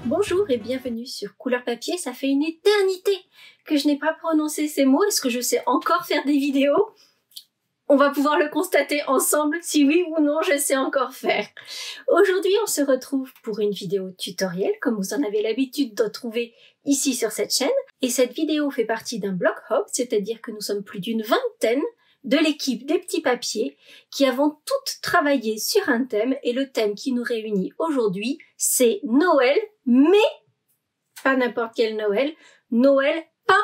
Bonjour et bienvenue sur Couleur Papier. Ça fait une éternité que je n'ai pas prononcé ces mots. Est-ce que je sais encore faire des vidéos? On va pouvoir le constater ensemble si oui ou non je sais encore faire. Aujourd'hui, on se retrouve pour une vidéo tutoriel, comme vous en avez l'habitude de trouver ici sur cette chaîne. Et cette vidéo fait partie d'un block hop, c'est-à-dire que nous sommes plus d'une vingtaine de l'équipe des petits papiers qui avons toutes travaillé sur un thème, et le thème qui nous réunit aujourd'hui, c'est Noël, mais pas n'importe quel Noël, Noël pas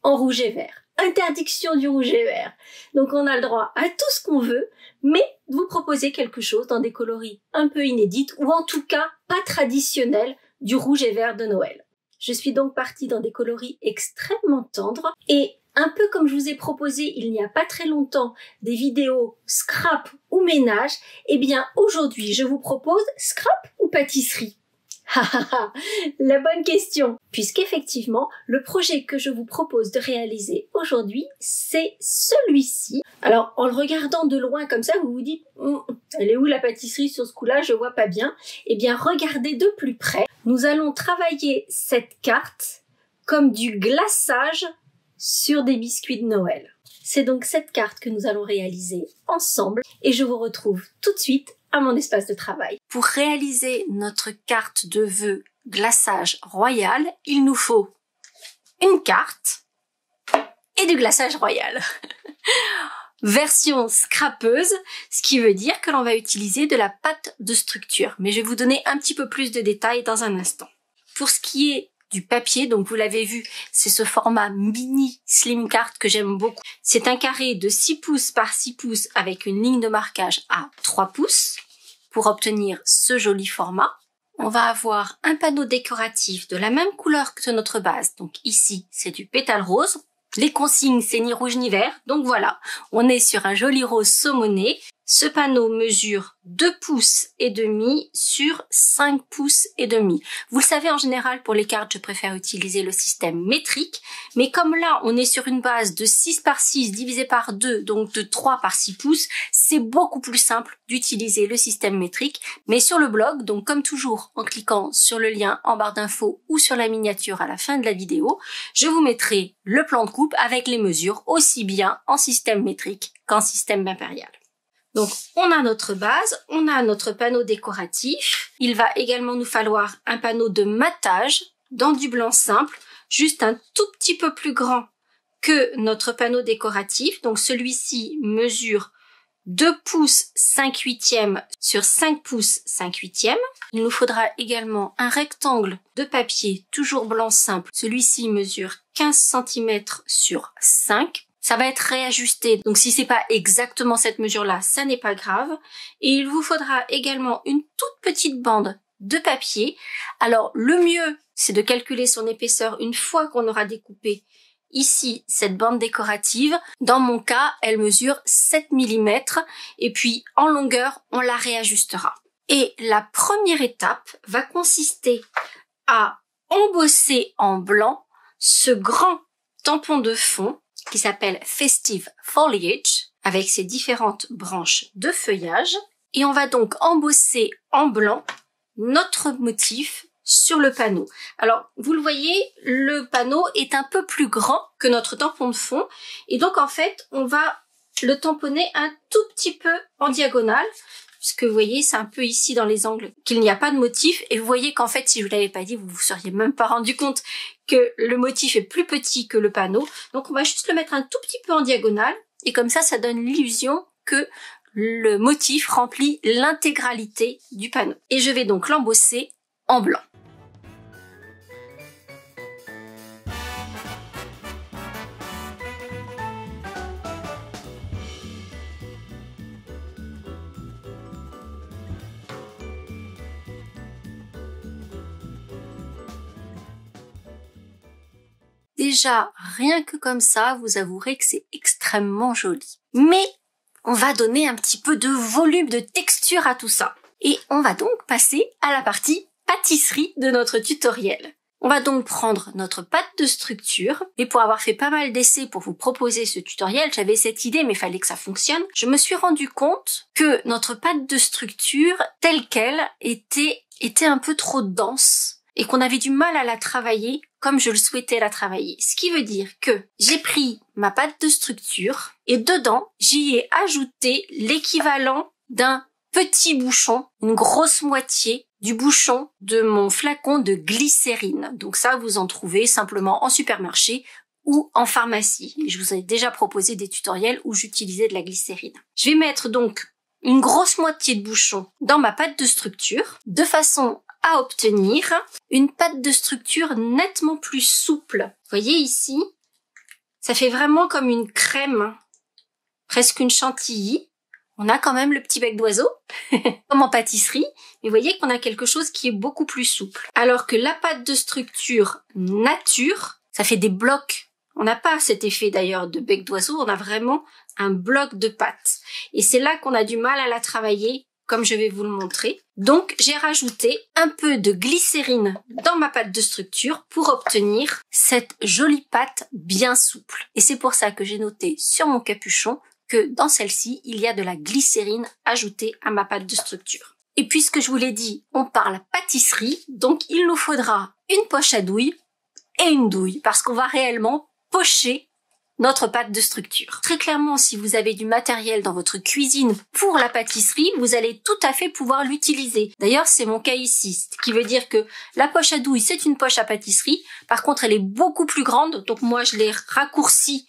en rouge et vert. Interdiction du rouge et vert. Donc on a le droit à tout ce qu'on veut, mais vous proposez quelque chose dans des coloris un peu inédites, ou en tout cas pas traditionnels du rouge et vert de Noël. Je suis donc partie dans des coloris extrêmement tendres, et un peu comme je vous ai proposé il n'y a pas très longtemps des vidéos scrap ou ménage, eh bien aujourd'hui je vous propose scrap ou pâtisserie. La bonne question, puisqu'effectivement, le projet que je vous propose de réaliser aujourd'hui, c'est celui-ci. Alors, en le regardant de loin comme ça, vous vous dites elle est où la pâtisserie sur ce coup-là, je vois pas bien. Eh bien, regardez de plus près. Nous allons travailler cette carte comme du glaçage sur des biscuits de Noël. C'est donc cette carte que nous allons réaliser ensemble, et je vous retrouve tout de suite à mon espace de travail. Pour réaliser notre carte de vœux glaçage royal, il nous faut une carte et du glaçage royal. Version scrapeuse, ce qui veut dire que l'on va utiliser de la pâte de structure. Mais je vais vous donner un petit peu plus de détails dans un instant. Pour ce qui est du papier, donc vous l'avez vu, c'est ce format mini slim card que j'aime beaucoup. C'est un carré de 6 pouces par 6 pouces avec une ligne de marquage à 3 pouces pour obtenir ce joli format. On va avoir un panneau décoratif de la même couleur que notre base. Donc ici, c'est du pétale rose. Les consignes, c'est ni rouge ni vert. Donc voilà, on est sur un joli rose saumoné. Ce panneau mesure 2 pouces et demi sur 5 pouces et demi. Vous le savez, en général, pour les cartes, je préfère utiliser le système métrique. Mais comme là, on est sur une base de 6 par 6 divisé par 2, donc de 3 par 6 pouces, c'est beaucoup plus simple d'utiliser le système métrique. Mais sur le blog, donc comme toujours, en cliquant sur le lien en barre d'infos ou sur la miniature à la fin de la vidéo, je vous mettrai le plan de coupe avec les mesures aussi bien en système métrique qu'en système impérial. Donc, on a notre base, on a notre panneau décoratif. Il va également nous falloir un panneau de matage dans du blanc simple, juste un tout petit peu plus grand que notre panneau décoratif. Donc, celui-ci mesure 2 pouces 5/8 sur 5 pouces 5/8. Il nous faudra également un rectangle de papier, toujours blanc simple. Celui-ci mesure 15 cm sur 5. Ça va être réajusté, donc si c'est pas exactement cette mesure-là, ça n'est pas grave. Et il vous faudra également une toute petite bande de papier. Alors le mieux, c'est de calculer son épaisseur une fois qu'on aura découpé ici cette bande décorative. Dans mon cas, elle mesure 7 mm, et puis en longueur, on la réajustera. Et la première étape va consister à embosser en blanc ce grand tampon de fond qui s'appelle Festive Foliage, avec ses différentes branches de feuillage. Et on va donc embosser en blanc notre motif sur le panneau. Alors, vous le voyez, le panneau est un peu plus grand que notre tampon de fond. Et donc, en fait, on va le tamponner un tout petit peu en diagonale, puisque vous voyez, c'est un peu ici dans les angles qu'il n'y a pas de motif. Et vous voyez qu'en fait, si je vous l'avais pas dit, vous vous seriez même pas rendu compte que le motif est plus petit que le panneau. Donc on va juste le mettre un tout petit peu en diagonale, et comme ça donne l'illusion que le motif remplit l'intégralité du panneau. Et je vais donc l'embosser en blanc. Déjà, rien que comme ça, vous avouerez que c'est extrêmement joli. Mais on va donner un petit peu de volume, de texture à tout ça. Et on va donc passer à la partie pâtisserie de notre tutoriel. On va donc prendre notre pâte de structure, et pour avoir fait pas mal d'essais pour vous proposer ce tutoriel, j'avais cette idée mais il fallait que ça fonctionne. Je me suis rendu compte que notre pâte de structure, telle qu'elle, était un peu trop dense. et qu'on avait du mal à la travailler comme je le souhaitais la travailler. Ce qui veut dire que j'ai pris ma pâte de structure et dedans, j'y ai ajouté l'équivalent d'un petit bouchon, une grosse moitié du bouchon de mon flacon de glycérine. Donc ça, vous en trouvez simplement en supermarché ou en pharmacie. Et je vous ai déjà proposé des tutoriels où j'utilisais de la glycérine. Je vais mettre donc une grosse moitié de bouchon dans ma pâte de structure de façon à obtenir une pâte de structure nettement plus souple. Vous voyez ici, ça fait vraiment comme une crème, presque une chantilly. On a quand même le petit bec d'oiseau, comme en pâtisserie, mais vous voyez qu'on a quelque chose qui est beaucoup plus souple. Alors que la pâte de structure nature, ça fait des blocs. On n'a pas cet effet d'ailleurs de bec d'oiseau, on a vraiment un bloc de pâte. Et c'est là qu'on a du mal à la travailler, comme je vais vous le montrer. Donc j'ai rajouté un peu de glycérine dans ma pâte de structure pour obtenir cette jolie pâte bien souple. Et c'est pour ça que j'ai noté sur mon capuchon que dans celle-ci, il y a de la glycérine ajoutée à ma pâte de structure. Et puisque je vous l'ai dit, on parle pâtisserie, donc il nous faudra une poche à douille et une douille, parce qu'on va réellement pocher notre pâte de structure. Très clairement, si vous avez du matériel dans votre cuisine pour la pâtisserie, vous allez tout à fait pouvoir l'utiliser. D'ailleurs, c'est mon cas ici, ce qui veut dire que la poche à douille, c'est une poche à pâtisserie. Par contre, elle est beaucoup plus grande, donc moi, je l'ai raccourcie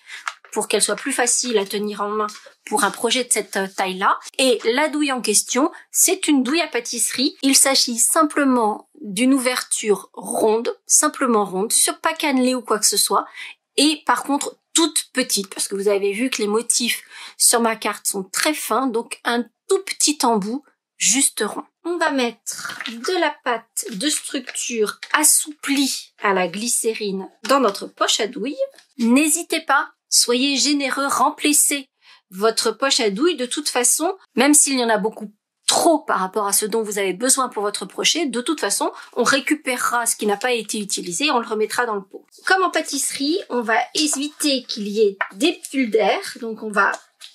pour qu'elle soit plus facile à tenir en main pour un projet de cette taille-là. Et la douille en question, c'est une douille à pâtisserie. Il s'agit simplement d'une ouverture ronde, simplement ronde, sur pas cannelée ou quoi que ce soit. Et par contre, toute petite, parce que vous avez vu que les motifs sur ma carte sont très fins, donc un tout petit embout juste rond. On va mettre de la pâte de structure assouplie à la glycérine dans notre poche à douille. N'hésitez pas, soyez généreux, remplissez votre poche à douille. De toute façon, même s'il y en a beaucoup trop par rapport à ce dont vous avez besoin pour votre projet, de toute façon, on récupérera ce qui n'a pas été utilisé et on le remettra dans le pot. Comme en pâtisserie, on va éviter qu'il y ait des bulles d'air, donc on va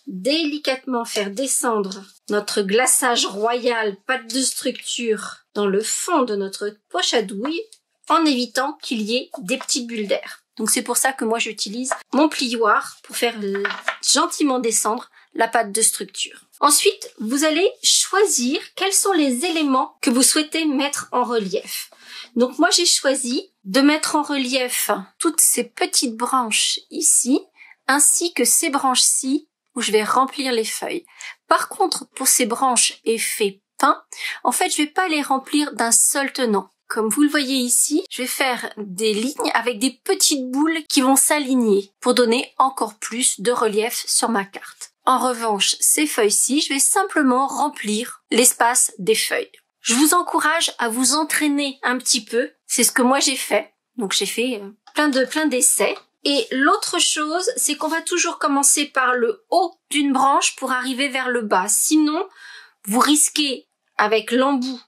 délicatement faire descendre notre glaçage royal pâte de structure dans le fond de notre poche à douille en évitant qu'il y ait des petites bulles d'air. Donc c'est pour ça que moi j'utilise mon plioir pour faire gentiment descendre la pâte de structure. Ensuite, vous allez choisir quels sont les éléments que vous souhaitez mettre en relief. Donc moi j'ai choisi de mettre en relief toutes ces petites branches ici, ainsi que ces branches-ci où je vais remplir les feuilles. Par contre, pour ces branches effet pain, en fait je vais pas les remplir d'un seul tenant. Comme vous le voyez ici, je vais faire des lignes avec des petites boules qui vont s'aligner pour donner encore plus de relief sur ma carte. En revanche, ces feuilles-ci, je vais simplement remplir l'espace des feuilles. Je vous encourage à vous entraîner un petit peu. C'est ce que moi j'ai fait. Donc j'ai fait plein d'essais. Et l'autre chose, c'est qu'on va toujours commencer par le haut d'une branche pour arriver vers le bas. Sinon, vous risquez, avec l'embout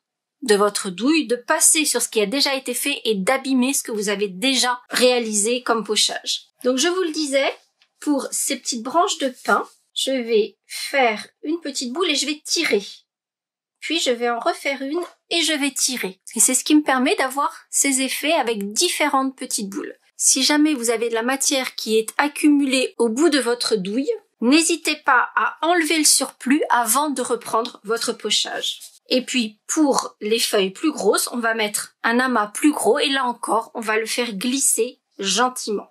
de votre douille, de passer sur ce qui a déjà été fait et d'abîmer ce que vous avez déjà réalisé comme pochage. Donc je vous le disais, pour ces petites branches de pin, je vais faire une petite boule et je vais tirer. Puis je vais en refaire une et je vais tirer. Et c'est ce qui me permet d'avoir ces effets avec différentes petites boules. Si jamais vous avez de la matière qui est accumulée au bout de votre douille, n'hésitez pas à enlever le surplus avant de reprendre votre pochage. Et puis pour les feuilles plus grosses, on va mettre un amas plus gros et là encore, on va le faire glisser gentiment.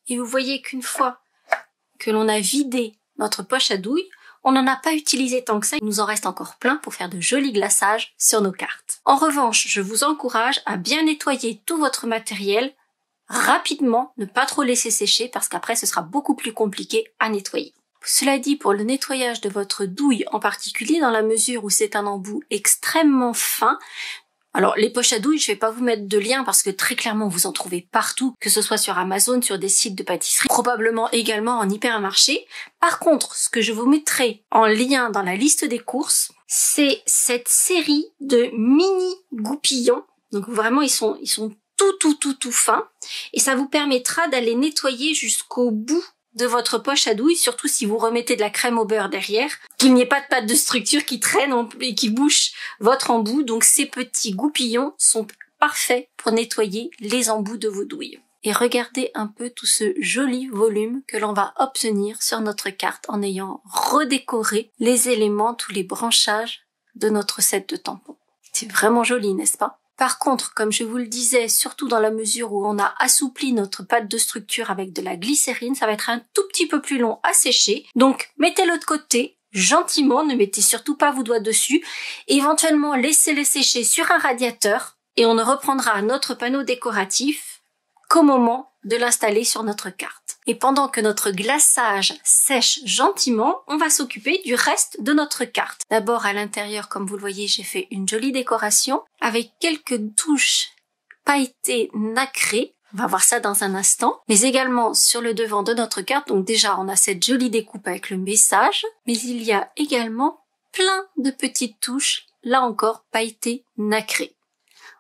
Et vous voyez qu'une fois que l'on a vidé notre poche à douille, on n'en a pas utilisé tant que ça. Il nous en reste encore plein pour faire de jolis glaçages sur nos cartes. En revanche, je vous encourage à bien nettoyer tout votre matériel rapidement, ne pas trop laisser sécher parce qu'après ce sera beaucoup plus compliqué à nettoyer. Cela dit, pour le nettoyage de votre douille en particulier, dans la mesure où c'est un embout extrêmement fin, Alors les poches à douille, je vais pas vous mettre de lien parce que très clairement vous en trouvez partout, que ce soit sur Amazon, sur des sites de pâtisserie, probablement également en hypermarché. Par contre, ce que je vous mettrai en lien dans la liste des courses, c'est cette série de mini goupillons. Donc vraiment ils sont tout fins et ça vous permettra d'aller nettoyer jusqu'au bout de votre poche à douille, surtout si vous remettez de la crème au beurre derrière, qu'il n'y ait pas de pâte de structure qui traîne et qui bouche votre embout. Donc ces petits goupillons sont parfaits pour nettoyer les embouts de vos douilles. Et regardez un peu tout ce joli volume que l'on va obtenir sur notre carte en ayant redécoré les éléments, tous les branchages de notre set de tampons. C'est vraiment joli, n'est-ce pas? Par contre, comme je vous le disais, surtout dans la mesure où on a assoupli notre pâte de structure avec de la glycérine, ça va être un tout petit peu plus long à sécher. Donc, mettez-le de côté, gentiment, ne mettez surtout pas vos doigts dessus. Éventuellement, laissez-le sécher sur un radiateur et on ne reprendra notre panneau décoratif qu'au moment de l'installer sur notre carte. Et pendant que notre glaçage sèche gentiment, on va s'occuper du reste de notre carte. D'abord à l'intérieur, comme vous le voyez, j'ai fait une jolie décoration avec quelques touches pailletées nacrées. On va voir ça dans un instant. Mais également sur le devant de notre carte, donc déjà on a cette jolie découpe avec le message, mais il y a également plein de petites touches, là encore pailletées nacrées.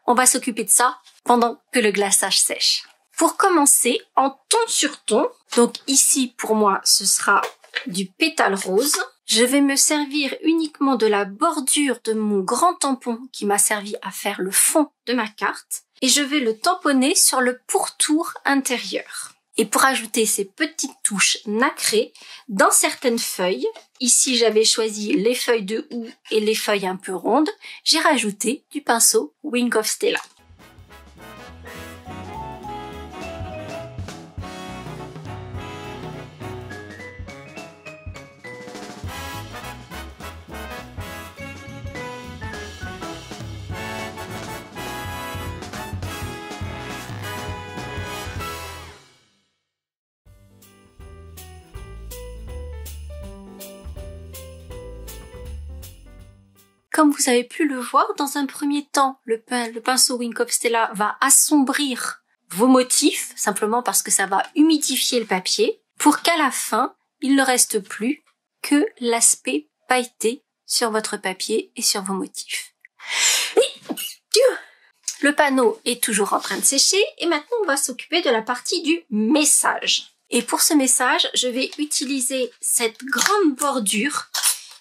On va s'occuper de ça pendant que le glaçage sèche. Pour commencer, en ton sur ton, donc ici pour moi ce sera du pétale rose, je vais me servir uniquement de la bordure de mon grand tampon qui m'a servi à faire le fond de ma carte et je vais le tamponner sur le pourtour intérieur. Et pour ajouter ces petites touches nacrées, dans certaines feuilles, ici j'avais choisi les feuilles de houx et les feuilles un peu rondes, j'ai rajouté du pinceau Wing of Stella. Comme vous avez pu le voir, dans un premier temps, le pinceau Wing of Stella va assombrir vos motifs, simplement parce que ça va humidifier le papier, pour qu'à la fin, il ne reste plus que l'aspect pailleté sur votre papier et sur vos motifs. Le panneau est toujours en train de sécher et maintenant on va s'occuper de la partie du message. Et pour ce message, je vais utiliser cette grande bordure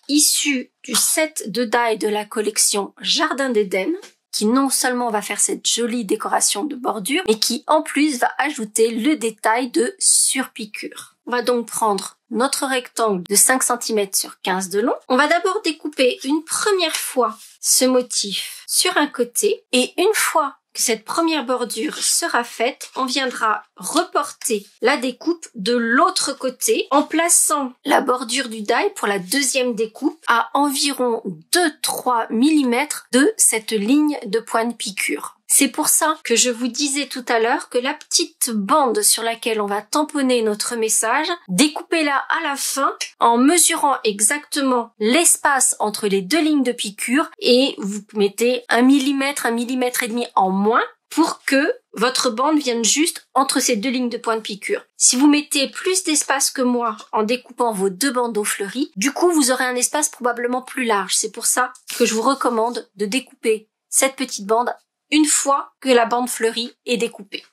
issue du set de die de la collection Jardin d'Éden, qui non seulement va faire cette jolie décoration de bordure, mais qui en plus va ajouter le détail de surpiqûre. On va donc prendre notre rectangle de 5 cm sur 15 de long. On va d'abord découper une première fois ce motif sur un côté et une fois que cette première bordure sera faite, on viendra reporter la découpe de l'autre côté en plaçant la bordure du die pour la deuxième découpe à environ 2-3 mm de cette ligne de pointe piqûre. C'est pour ça que je vous disais tout à l'heure que la petite bande sur laquelle on va tamponner notre message, découpez-la à la fin en mesurant exactement l'espace entre les deux lignes de piqûre et vous mettez 1 mm, 1 mm et demi en moins pour que votre bande vienne juste entre ces deux lignes de pointe piqûre. Si vous mettez plus d'espace que moi en découpant vos deux bandeaux fleuris, du coup vous aurez un espace probablement plus large. C'est pour ça que je vous recommande de découper cette petite bande une fois que la bande fleurie est découpée.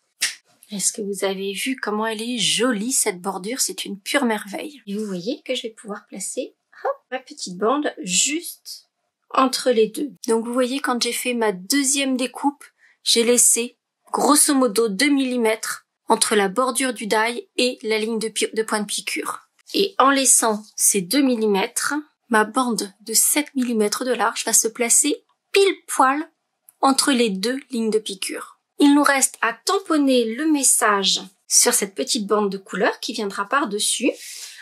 Est-ce que vous avez vu comment elle est jolie cette bordure? C'est une pure merveille. Et vous voyez que je vais pouvoir placer ma petite bande juste entre les deux. Donc vous voyez, quand j'ai fait ma deuxième découpe, j'ai laissé grosso modo 2 mm entre la bordure du die et la ligne de pointe piqûre. Et en laissant ces 2 mm, ma bande de 7 mm de large va se placer pile poil entre les deux lignes de piqûre. Il nous reste à tamponner le message sur cette petite bande de couleur qui viendra par-dessus.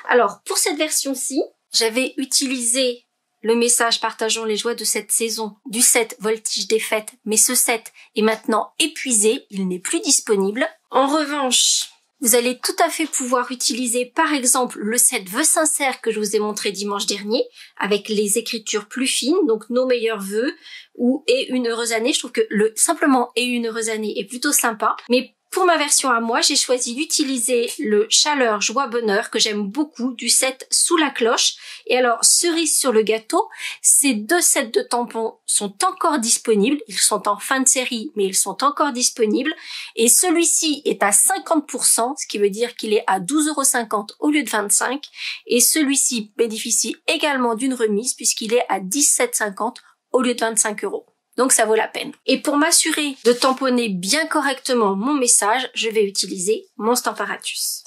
Alors, pour cette version-ci, j'avais utilisé le message Partageons les joies de cette saison du set Voltige des fêtes, mais ce set est maintenant épuisé, il n'est plus disponible. En revanche, Vous allez tout à fait pouvoir utiliser par exemple le set vœux sincères que je vous ai montré dimanche dernier avec les écritures plus fines, donc nos meilleurs vœux ou et une heureuse année. Je trouve que le simplement et une heureuse année est plutôt sympa, mais pour ma version à moi, j'ai choisi d'utiliser le chaleur, joie, bonheur que j'aime beaucoup du set sous la cloche. Et alors, cerise sur le gâteau, ces deux sets de tampons sont encore disponibles. Ils sont en fin de série, mais ils sont encore disponibles. Et celui-ci est à 50%, ce qui veut dire qu'il est à 12,50 € au lieu de 25. Et celui-ci bénéficie également d'une remise puisqu'il est à 17,50 € au lieu de 25 €. Donc ça vaut la peine. Et pour m'assurer de tamponner bien correctement mon message, je vais utiliser mon Stamparatus.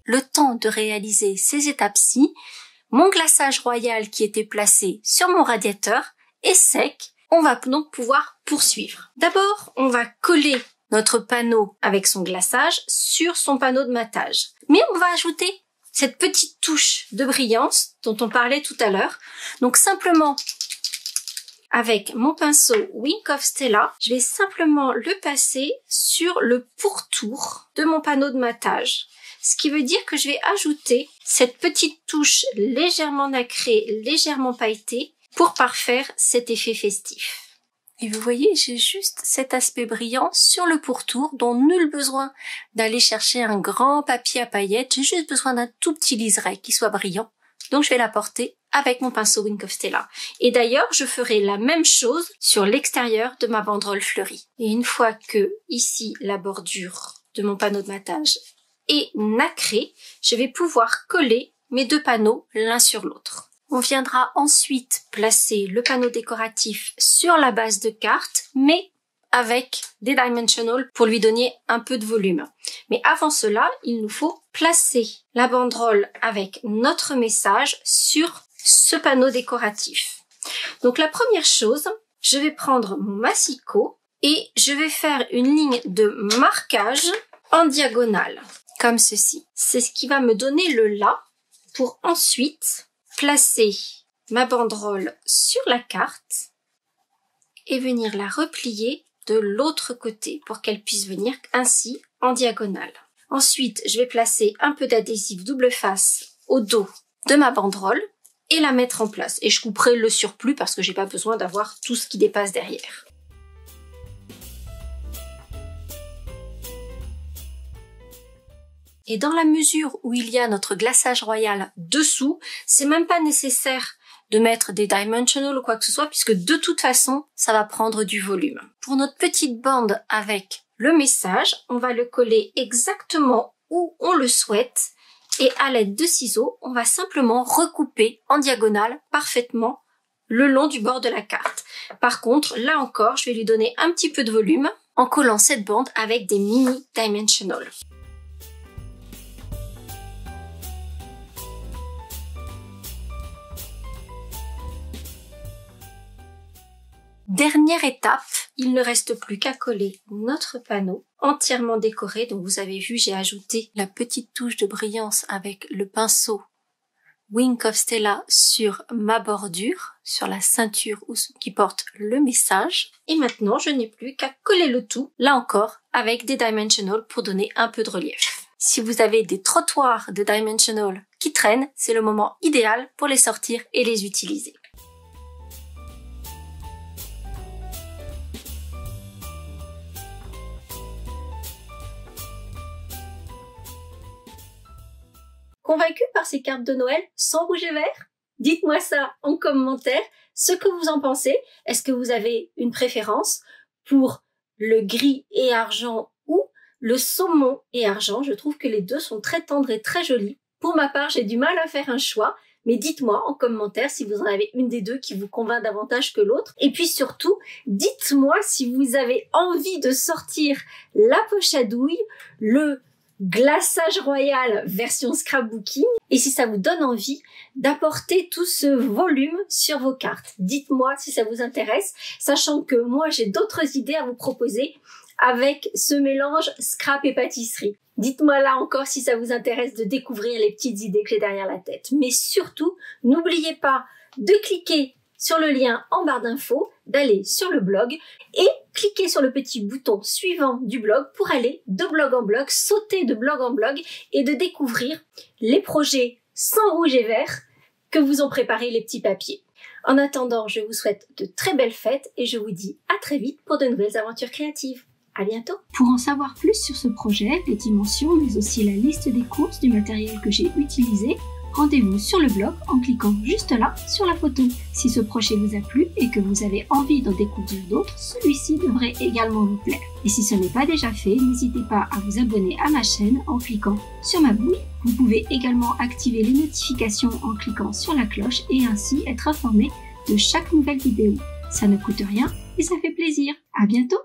Le temps de réaliser ces étapes-ci, mon glaçage royal qui était placé sur mon radiateur est sec. On va donc pouvoir poursuivre. D'abord, on va coller notre panneau avec son glaçage sur son panneau de matage. Mais on va ajouter cette petite touche de brillance dont on parlait tout à l'heure. Donc simplement, avec mon pinceau Wink of Stella, je vais simplement le passer sur le pourtour de mon panneau de matage. Ce qui veut dire que je vais ajouter cette petite touche légèrement nacrée, légèrement pailletée, pour parfaire cet effet festif. Et vous voyez, j'ai juste cet aspect brillant sur le pourtour dont nul besoin d'aller chercher un grand papier à paillettes. J'ai juste besoin d'un tout petit liseré qui soit brillant. Donc je vais l'apporter avec mon pinceau Wink of Stella. Et d'ailleurs, je ferai la même chose sur l'extérieur de ma banderole fleurie. Et une fois que ici la bordure de mon panneau de matage est nacrée, je vais pouvoir coller mes deux panneaux l'un sur l'autre. On viendra ensuite placer le panneau décoratif sur la base de carte, mais avec des dimensionals pour lui donner un peu de volume. Mais avant cela, il nous faut placer la banderole avec notre message sur ce panneau décoratif. Donc la première chose, je vais prendre mon massicot et je vais faire une ligne de marquage en diagonale, comme ceci. C'est ce qui va me donner le là pour ensuite placer ma banderole sur la carte et venir la replier de l'autre côté pour qu'elle puisse venir ainsi en diagonale. Ensuite, je vais placer un peu d'adhésif double face au dos de ma banderole et la mettre en place. Et je couperai le surplus parce que j'ai pas besoin d'avoir tout ce qui dépasse derrière. Et dans la mesure où il y a notre glaçage royal dessous, c'est même pas nécessaire de mettre des dimensionals ou quoi que ce soit, puisque de toute façon, ça va prendre du volume. Pour notre petite bande avec le message, on va le coller exactement où on le souhaite, et à l'aide de ciseaux, on va simplement recouper en diagonale parfaitement le long du bord de la carte. Par contre, là encore, je vais lui donner un petit peu de volume en collant cette bande avec des mini dimensionals. Dernière étape, il ne reste plus qu'à coller notre panneau entièrement décoré. Donc vous avez vu, j'ai ajouté la petite touche de brillance avec le pinceau Wink of Stella sur ma bordure, sur la ceinture qui porte le message. Et maintenant, je n'ai plus qu'à coller le tout, là encore, avec des dimensionals pour donner un peu de relief. Si vous avez des trottoirs de dimensionals qui traînent, c'est le moment idéal pour les sortir et les utiliser. Convaincu par ces cartes de Noël sans rouge et vert? Dites-moi ça en commentaire, ce que vous en pensez. Est-ce que vous avez une préférence pour le gris et argent ou le saumon et argent? Je trouve que les deux sont très tendres et très jolis. Pour ma part, j'ai du mal à faire un choix, mais dites-moi en commentaire si vous en avez une des deux qui vous convainc davantage que l'autre. Et puis surtout, dites-moi si vous avez envie de sortir la poche à douille, le glaçage royal version scrapbooking, et si ça vous donne envie d'apporter tout ce volume sur vos cartes. Dites-moi si ça vous intéresse, sachant que moi j'ai d'autres idées à vous proposer avec ce mélange scrap et pâtisserie. Dites-moi là encore si ça vous intéresse de découvrir les petites idées que j'ai derrière la tête. Mais surtout, n'oubliez pas de cliquer sur le lien en barre d'infos, d'aller sur le blog et cliquer sur le petit bouton suivant du blog pour aller de blog en blog, sauter de blog en blog et de découvrir les projets sans rouge et vert que vous ont préparé les petits papiers. En attendant, je vous souhaite de très belles fêtes et je vous dis à très vite pour de nouvelles aventures créatives. À bientôt! Pour en savoir plus sur ce projet, les dimensions, mais aussi la liste des courses du matériel que j'ai utilisé, rendez-vous sur le blog en cliquant juste là sur la photo. Si ce projet vous a plu et que vous avez envie d'en découvrir d'autres, celui-ci devrait également vous plaire. Et si ce n'est pas déjà fait, n'hésitez pas à vous abonner à ma chaîne en cliquant sur ma bouille. Vous pouvez également activer les notifications en cliquant sur la cloche et ainsi être informé de chaque nouvelle vidéo. Ça ne coûte rien et ça fait plaisir. À bientôt!